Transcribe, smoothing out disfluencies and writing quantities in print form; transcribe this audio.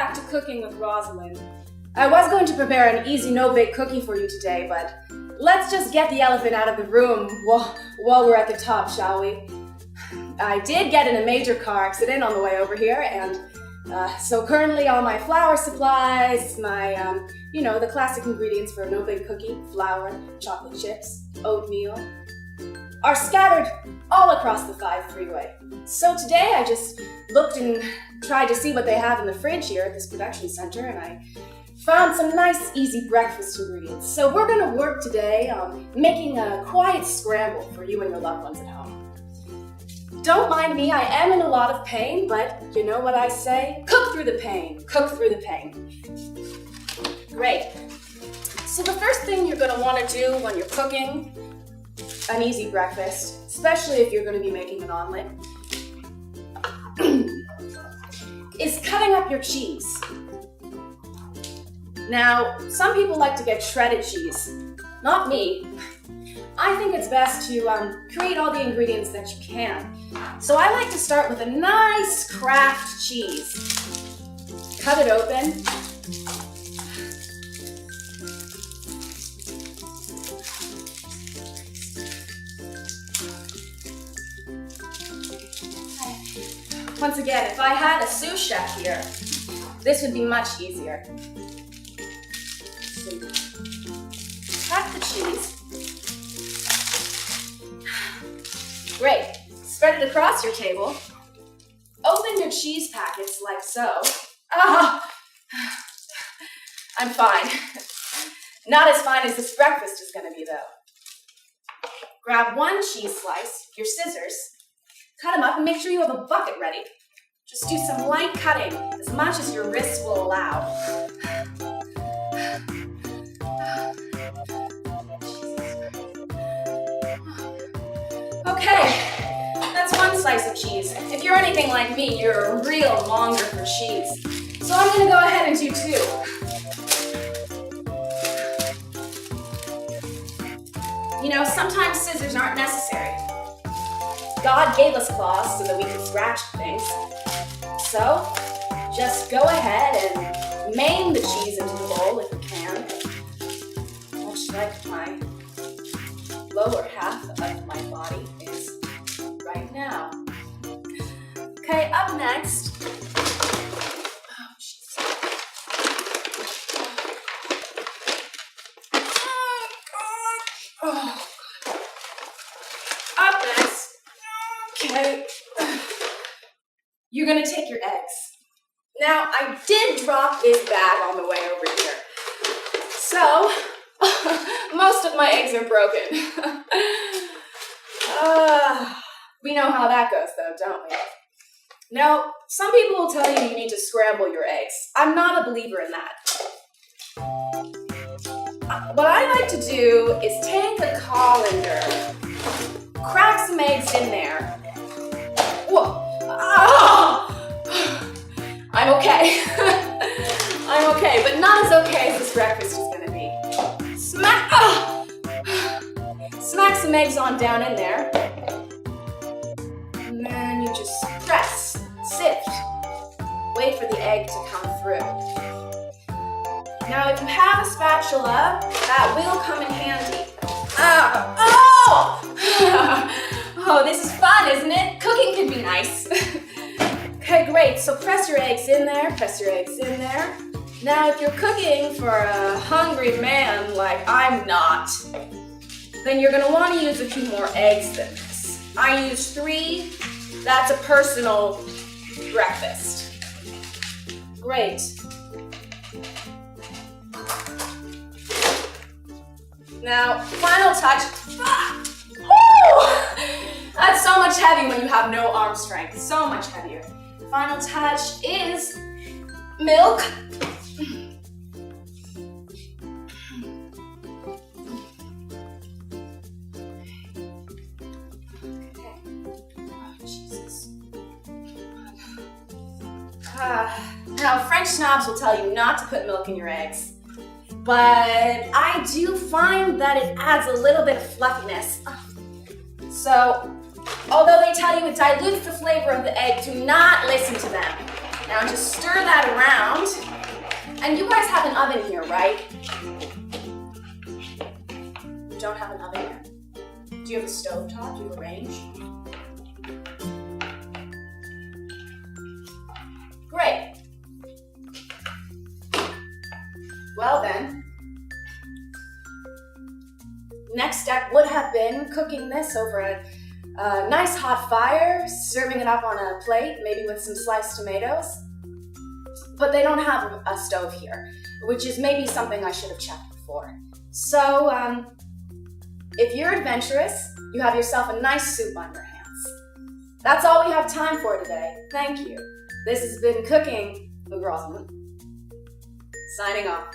back to cooking with Rosalind. I was going to prepare an easy no-bake cookie for you today, but let's just get the elephant out of the room while we're at the top, shall we? I did get in a major car accident on the way over here, and so currently all my flour supplies, my, the classic ingredients for a no-bake cookie, flour, chocolate chips, oatmeal, are scattered all across the 5 freeway. So today I just looked and tried to see what they have in the fridge here at this production center, and I found some nice, easy breakfast ingredients. So we're gonna work today on making a quiet scramble for you and your loved ones at home. Don't mind me, I am in a lot of pain, but you know what I say? Cook through the pain, cook through the pain. Great. So the first thing you're gonna wanna do when you're cooking an easy breakfast, especially if you're gonna be making an omelet, is cutting up your cheese. Now, some people like to get shredded cheese. Not me. I think it's best to create all the ingredients that you can. So I like to start with a nice Kraft cheese. Cut it open. Once again, if I had a sous chef here, this would be much easier. So cut the cheese. Great. Spread it across your table. Open your cheese packets like so. I'm fine. Not as fine as this breakfast is going to be, though. Grab one cheese slice, your scissors, cut them up, and make sure you have a bucket ready. Just do some light cutting, as much as your wrists will allow. Okay, that's one slice of cheese. If you're anything like me, you're a real monger for cheese. So I'm gonna go ahead and do 2. You know, sometimes scissors aren't necessary. God gave us claws so that we could scratch things. So, just go ahead and maim the cheese into the bowl if you can. Much like my lower half of my body is right now. Okay, up next. Up next. Okay. You're gonna take your eggs. Now, I did drop this bag on the way over here. So, most of my eggs are broken. We know how that goes though, don't we? Now, some people will tell you need to scramble your eggs. I'm not a believer in that. What I like to do is take a colander, crack some eggs in there. Whoa! I'm okay. I'm okay, but not as okay as this breakfast is gonna be. Smack some eggs on down in there. And then you just press, sift. Wait for the egg to come through. Now, if you have a spatula, that will come in handy. Oh, this is fun, isn't it? Cooking can be nice. Okay, great. So press your eggs in there, press your eggs in there. Now, if you're cooking for a hungry man like I'm not, then you're gonna wanna use a few more eggs than this. I use 3. That's a personal breakfast. Great. Now, final touch. That's so much heavier when you have no arm strength. So much heavier. Final touch is milk. Okay. Oh, Jesus. Now, French snobs will tell you not to put milk in your eggs. But I do find that it adds a little bit of fluffiness. So, although they tell you it dilutes the flavor of the egg, do not listen to them. Now just stir that around. And you guys have an oven here, right? You don't have an oven here? Do you have a stove top? Do you have a range? Great. Well then, next step would have been cooking this over a nice hot fire, serving it up on a plate, maybe with some sliced tomatoes. But they don't have a stove here, which is maybe something I should have checked before. So, if you're adventurous, you have yourself a nice soup on your hands. That's all we have time for today. Thank you. This has been Cooking with Rosamund. Signing off.